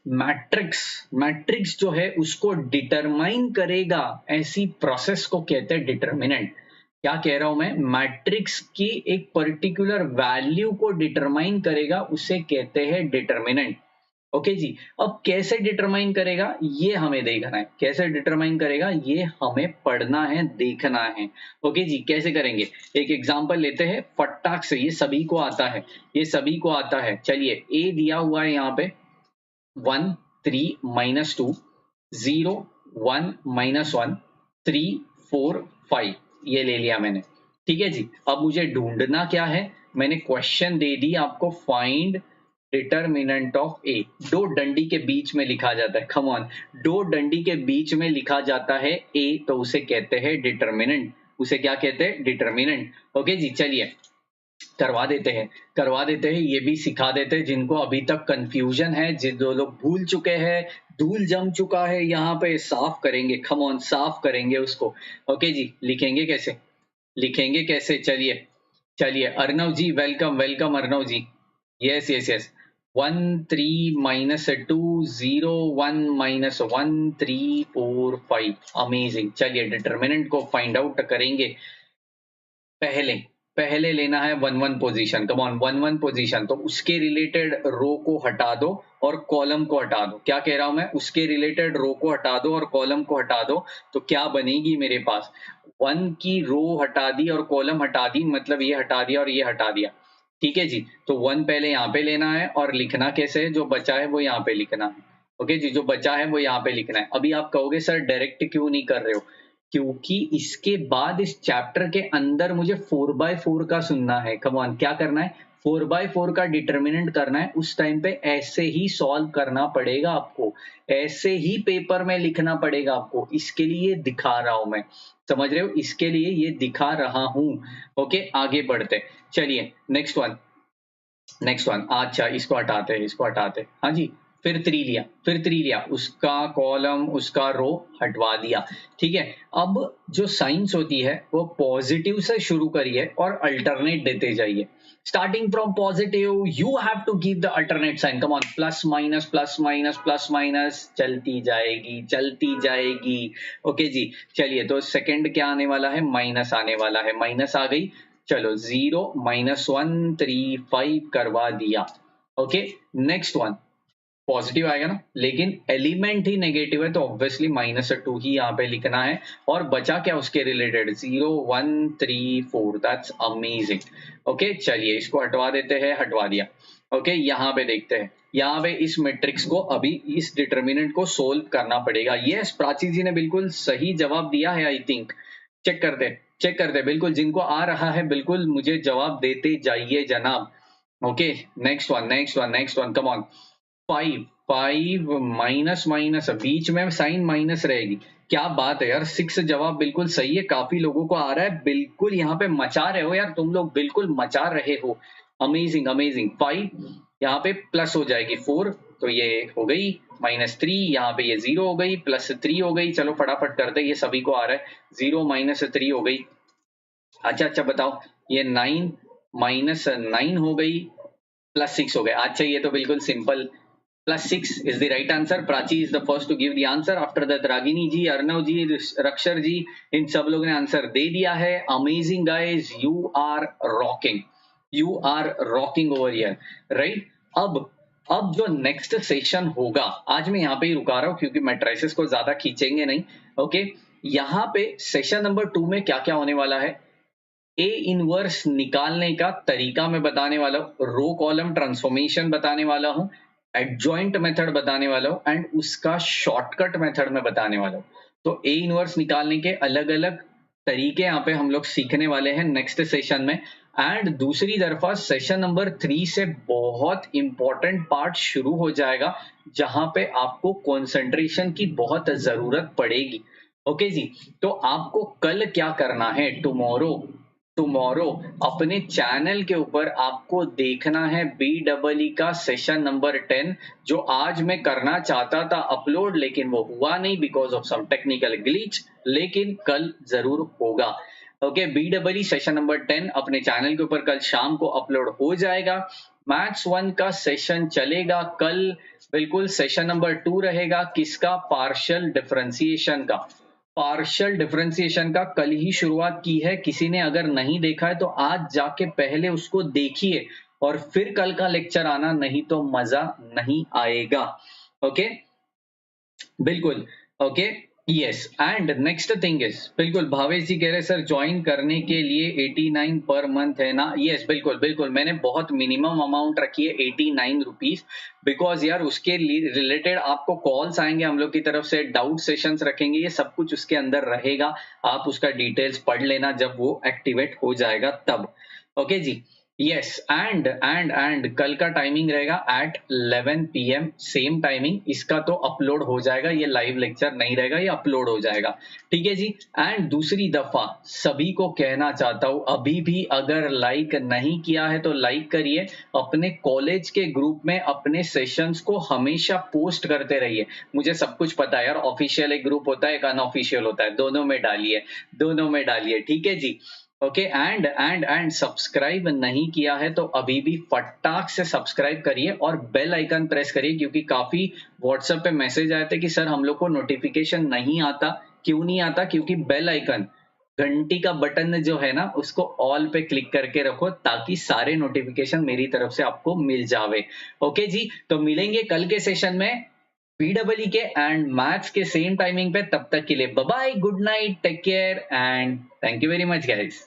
Matrix, matrix जो है उसको डिटरमाइन करेगा, ऐसी प्रोसेस को कहते हैं डिटर्मिनेंट। क्या कह रहा हूं मैं, मैट्रिक्स की एक पर्टिकुलर वैल्यू को डिटरमाइन करेगा, उसे कहते हैं डिटर्मिनेंट। ओके जी, अब कैसे डिटरमाइन करेगा ये हमें देखना है, कैसे डिटरमाइन करेगा ये हमें पढ़ना है, देखना है। ओके जी, कैसे करेंगे, एक एग्जांपल लेते हैं फटाक से, ये सभी को आता है, ये सभी को आता है। चलिए, ए दिया हुआ है यहाँ पे 1 3 -2 0 1 -1 3 4 5, ये ले लिया मैंने। ठीक है जी, अब मुझे ढूंढना क्या है, मैंने क्वेश्चन दे दी आपको, फाइंड डिटर्मिनेंट ऑफ ए। दो डंडी के बीच में लिखा जाता है, कम ऑन, दो डंडी के बीच में लिखा जाता है ए, तो उसे कहते हैं डिटर्मिनेंट, उसे क्या कहते हैं, डिटर्मिनेंट। ओके जी, चलिए करवा देते हैं, करवा देते हैं, ये भी सिखा देते हैं जिनको अभी तक कंफ्यूजन है, जो लोग भूल चुके हैं, धूल जम चुका है, यहाँ पे साफ करेंगे, कम ऑन, साफ करेंगे उसको। ओके जी, लिखेंगे कैसे, लिखेंगे कैसे, चलिए चलिए, Arnav ji welcome, welcome Arnav ji. Yes yes yes, 1 3 -2 0 1 -1 3 4 5, amazing. चलिए डिटर्मिनेंट को फाइंड आउट करेंगे। पहले पहले लेना है 1-1 पोजीशन, कम ऑन, 1-1 पोजीशन, तो उसके रिलेटेड रो को हटा दो और कॉलम को हटा दो। क्या कह रहा हूं मैं, उसके रिलेटेड रो को हटा दो और कॉलम को हटा दो, तो क्या बनेगी मेरे पास, 1 की रो हटा दी और कॉलम हटा दी, मतलब ये हटा दिया और ये हटा दिया। ठीक है जी, तो 1 पहले यहाँ पे लेना है और लिखना कैसे है, जो बचा है वो यहाँ पे लिखना है। ओके जी, जो बचा है वो यहाँ पे लिखना है। अभी आप कहोगे सर डायरेक्ट क्यों नहीं कर रहे हो, क्योंकि इसके बाद इस चैप्टर के अंदर मुझे 4x4 का सुनना है। कम ऑन, क्या करना है, 4x4 का डिटर्मिनेंट करना है। उस टाइम पे ऐसे ही सॉल्व करना पड़ेगा आपको, ऐसे ही पेपर में लिखना पड़ेगा आपको, इसके लिए दिखा रहा हूं मैं, समझ रहे हो, इसके लिए ये दिखा रहा हूं। ओके, आगे बढ़ते, चलिए नेक्स्ट वन, नेक्स्ट वन, अच्छा इसको हटाते हैं, इसको हटाते हैं, हाँ जी, फिर 3 लिया, फिर 3 लिया, उसका कॉलम उसका रो हटवा दिया। ठीक है, अब जो साइंस होती है वो पॉजिटिव से शुरू करिए और अल्टरनेट देते जाइए। Starting from positive you have to give the alternate sign, come on, plus minus plus minus plus minus, चलती जाएगी चलती जाएगी। ओके जी, चलिए, तो सेकंड क्या आने वाला है, माइनस आने वाला है, माइनस आ गई, चलो 0 -1 3 5 करवा दिया। ओके, नेक्स्ट वन पॉजिटिव आएगा ना, लेकिन एलिमेंट ही नेगेटिव है, तो ऑब्वियसली -2 ही यहाँ पे लिखना है। और बचा क्या उसके रिलेटेड, 0 1 3 4, दैट्स अमेजिंग। ओके, चलिए इसको हटवा देते हैं, हटवा दिया। ओके, यहाँ पे देखते हैं, यहाँ पे इस मैट्रिक्स को अभी इस डिटर्मिनेंट को सोल्व करना पड़ेगा। यस, प्राची जी ने बिल्कुल सही जवाब दिया है, आई थिंक, चेक करते, चेक करते, बिल्कुल जिनको आ रहा है बिल्कुल मुझे जवाब देते जाइए जनाब। Okay, next one next one next one, come on, 5 5 minus minus बीच में साइन माइनस रहेगी। क्या बात है यार, 6 जवाब बिल्कुल सही है, काफी लोगों को आ रहा है, बिल्कुल यहाँ पे मचा रहे हो यार तुम लोग, बिल्कुल मचा रहे हो। Amazing amazing. 5 यहाँ पे प्लस हो जाएगी 4, तो ये हो गई -3, यहाँ पे ये 0 हो गई, +3 हो गई। चलो फटाफट करते, ये सभी को आ रहा है। 0 -3 हो गई। अच्छा बताओ, ये 9 -9 हो गई, +6 हो गए। अच्छा ये तो बिल्कुल simple, +6 is the right answer. Prachi is the first to give the answer. After that Ragini ji, Arnav ji, रक्षर जी, इन सब लोगों ने आंसर दे दिया है। Amazing guys, you are rocking. You are rocking over here, right? अब जो नेक्स्ट सेशन होगा, आज मैं यहाँ पे ही रुका रहा हूँ क्योंकि मैट्रिसेस को ज्यादा खींचेंगे नहीं। ओके, यहाँ पे सेशन नंबर 2 में क्या क्या होने वाला है, ए इनवर्स निकालने का तरीका मैं बताने वाला हूँ, रो कॉलम ट्रांसफॉर्मेशन बताने वाला हूँ, एडजॉइंट मेथड बताने वाला हूँ, एंड उसका शॉर्टकट मेथड में बताने वाला हूँ। तो ए इनवर्स निकालने के अलग अलग तरीके यहाँ पे हम लोग सीखने वाले हैं नेक्स्ट सेशन में। एंड दूसरी तरफा सेशन नंबर 3 से बहुत इंपॉर्टेंट पार्ट शुरू हो जाएगा, जहां पे आपको कंसंट्रेशन की बहुत जरूरत पड़ेगी। ओके जी, तो आपको कल क्या करना है, टुमारो अपने चैनल के ऊपर आपको देखना है BEE का सेशन नंबर 10, जो आज मैं करना चाहता था अपलोड, लेकिन वो हुआ नहीं because of some technical glitch, लेकिन कल जरूर होगा। ओके, BEE सेशन नंबर 10 अपने चैनल के ऊपर कल शाम को अपलोड हो जाएगा। मैथ्स 1 का सेशन चलेगा कल, बिल्कुल सेशन नंबर 2 रहेगा किसका, पार्शियल डिफरेंशिएशन का। पार्शियल डिफरेंशिएशन का कल ही शुरुआत की है, किसी ने अगर नहीं देखा है तो आज जाके पहले उसको देखिए और फिर कल का लेक्चर आना, नहीं तो मजा नहीं आएगा। ओके, बिल्कुल। Okay, yes, and next thing is, बिल्कुल भावेश जी कह रहे सर ज्वाइन करने के लिए 89 पर मंथ है ना। यस बिल्कुल बिल्कुल, मैंने बहुत मिनिमम अमाउंट रखी है 89 रुपीज, बिकॉज यार उसके रिलेटेड आपको कॉल्स आएंगे हम लोग की तरफ से, डाउट सेशंस रखेंगे, ये सब कुछ उसके अंदर रहेगा। आप उसका डिटेल्स पढ़ लेना जब वो एक्टिवेट हो जाएगा तब। ओके जी, यस, एंड कल का टाइमिंग रहेगा एट 11 PM सेम टाइमिंग। इसका तो अपलोड हो जाएगा, ये लाइव लेक्चर नहीं रहेगा, ये अपलोड हो जाएगा। ठीक है जी। एंड दूसरी दफा सभी को कहना चाहता हूं, अभी भी अगर लाइक नहीं किया है तो लाइक करिए, अपने कॉलेज के ग्रुप में अपने सेशंस को हमेशा पोस्ट करते रहिए। मुझे सब कुछ पता है यार, ऑफिशियल एक ग्रुप होता है, एक अनऑफिशियल होता है, दोनों में डालिए, ठीक है जी। ओके, एंड सब्सक्राइब नहीं किया है तो अभी भी फटाक से सब्सक्राइब करिए और बेल आइकन प्रेस करिए, क्योंकि काफी व्हाट्सएप पे मैसेज आए थे कि सर हम लोग को नोटिफिकेशन नहीं आता। क्यों नहीं आता? क्योंकि बेल आइकन, घंटी का बटन जो है ना, उसको ऑल पे क्लिक करके रखो ताकि सारे नोटिफिकेशन मेरी तरफ से आपको मिल जावे। ओके जी, तो मिलेंगे कल के सेशन में BEE के एंड मैथ्स के सेम टाइमिंग पे। तब तक के लिए bye bye, good night, take care and thank you very much guys.